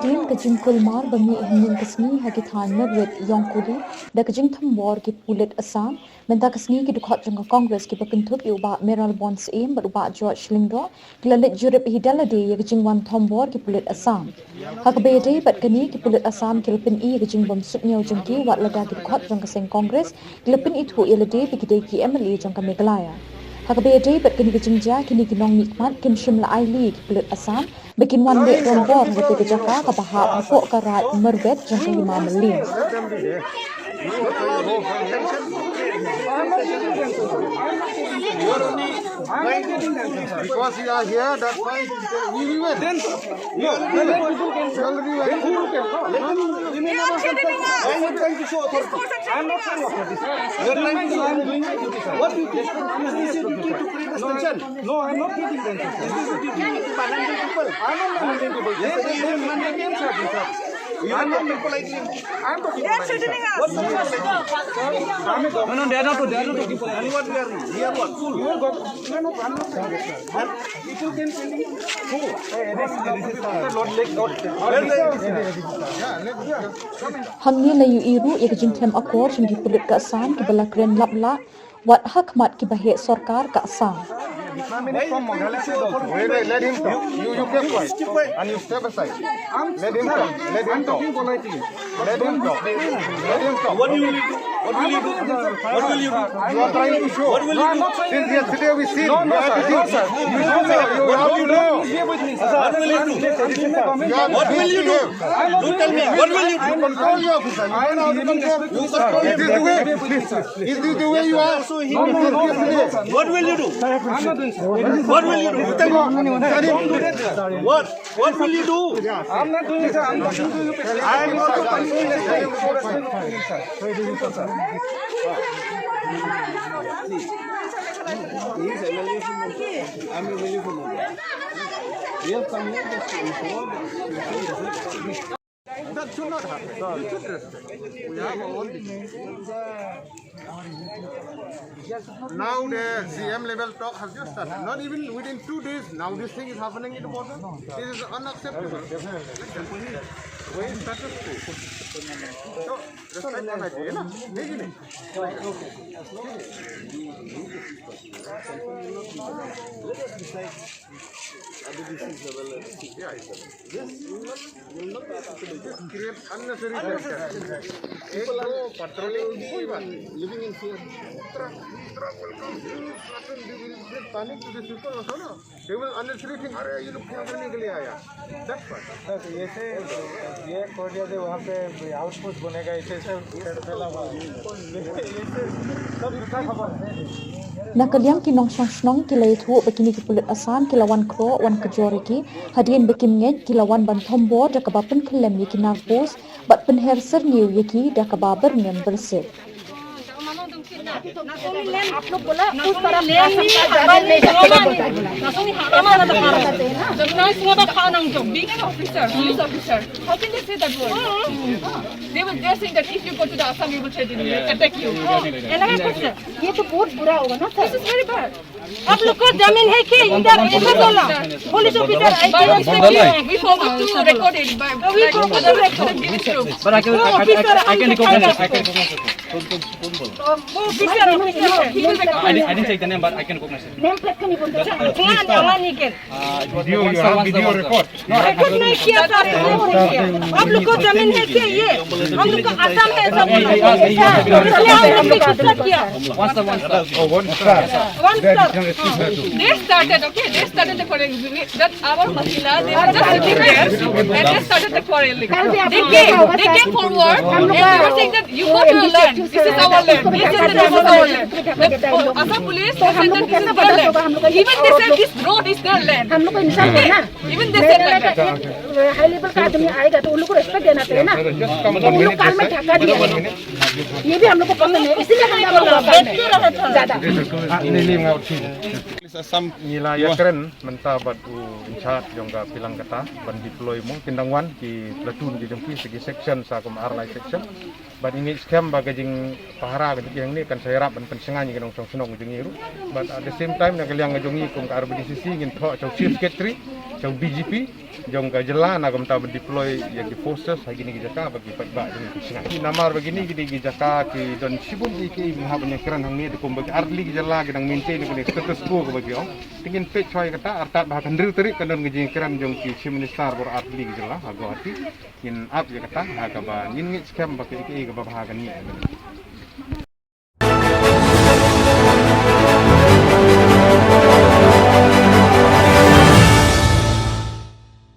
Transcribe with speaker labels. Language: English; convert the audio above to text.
Speaker 1: Hadin kajing kulmar bami hinin kasni hagithan merwet yongkuri da kajing thambor ki pulit asam menta kasni ki dukhat jang Congress ki bakintup uba Meral Bonds aim but uba George Lingdo glalit jurip hidalade ya kajing wan thambor ki pulit asam hakabede bat kani ki pulit asam ki lepin I kajing bom sutnyo jangki wat lada ki dukhat jang kaseng Congress ki lepin itu yelade bikide ki MLA jang ka Meghalaya hakabede bat kani kajing ja kini kinong nikmat kim shimla aili ki pulit asam bikin wan dek rombor ngete ke jaka ka bahak pok karat merbet jang 5 million
Speaker 2: because you are here, that's why we were. Then, no, I'm not saying what you did. No, I'm not giving them. I'm not people like him. I'm talking about no, they are not people. And what we are here, what? You are got. No, I'm not saying that. People can tell you. Who? This is Lord Lake.
Speaker 1: Hamni layu iru ya kajing tem akor jang ki pulit ka asam ki bala kren lapla wat hakmat ki bahe sarkar ka asam
Speaker 2: Let him talk. You keep quiet and you step aside. Let him talk. Let him talk. Let him talk. Let him talk. What will you do? What will you do? What will you do? You are trying to show. What will you do? Since yesterday we see. No, sir. You know. You know. What will you do? What will you do? You tell me. What will you do? You control your officer. You know how to control. You control him. Is this the way you are? What will you do? I'm not doing so. What will you do? What will you do? I'm not doing it. I'm not doing it. I'm not doing it. I'm a MLA from we have come here that should not happen. You should respect. We have all now the CM level talk has just started. Not even within 2 days. Now this thing is happening in the border. This is unacceptable. We status quo. So respect होना चाहिए ना? नहीं नहीं. Create unnecessary tension. Patrolling कोई बात नहीं. Living in fear. Panic to the people also no. They will unnecessary think. अरे ये लोग क्या करने के लिए आया? That's why. ये कोडिया से वहाँ पे आउटपोस्ट बनेगा इसे सब फैला हुआ है. सब इतना खबर है.
Speaker 1: Nakaliam ki nong snong ki lay thu bakini ki pulit asam ki lawan kro wan kajori ki hadien bekim ngej ki lawan ban thombo da kabapen kelem ki narpos bat pen herser niu ki da kababer ngem bersih
Speaker 3: आप लोग बोला उस तरफ being an officer, police officer, how can they say that word? They're saying that if you go to the Assam, you will attack you.
Speaker 4: ये तो बहुत बुरा होगा ना sir.
Speaker 3: This is very bad.
Speaker 4: आप लोग को जमीन है कि इधर बोला police officer
Speaker 3: we forgot to record it but we forgot to record give it through
Speaker 5: but I can recognize it. I didn't take the name but I can recognize it.
Speaker 4: Name plate का नहीं बोलते क्या नाम नहीं के
Speaker 2: Video, you have video record.
Speaker 4: Record नहीं किया sir आप लोग को जमीन है कि ये हम लोग को आसाम है सब किया
Speaker 2: One star.
Speaker 3: they started the quarrel that our Mahila they were just sitting there and they started the quarrel they came forward and they were saying that you go to your land this is our land this is our land the Assam police they said that this is their land even they said this road is their land
Speaker 4: हम लोग को इंसान है ना
Speaker 3: even they said like that
Speaker 4: high level का आदमी आएगा तो उन लोग को रेस्पेक्ट देना चाहिए ना उन लोग काल में ढका दिया ये भी हम लोग को पसंद है इसीलिए हम लोग बैठते रहे ज्यादा
Speaker 2: Nila yakren menta batu inchat jongga pilang kata ban deploy mong tindangwan ki platoon ki jengki segi section sa kum arlai section ban ini scam bagajing pahara ga yang ni kan saya rap ban pensengan ni nong senong jeng iru but at the same time na kaliang ngajongi kum ka RBDCC ngin tho chau chief secretary jauh BGP jauh ke jela nak kami tahu deploy yang di forces lagi ni jaka bagi pak dengan kisah ini namar begini gini jaka ki dan sibuk ki mahabnya keran hang ni dikum bagi arli jela gedang maintain ni status quo bagi om tingin pe choi kata artat bahkan diri terik kan dan gini keran jauh ki chief minister bor arli jela agak hati in up ya kata agak bah in ngit scam bagi ki bahagan ni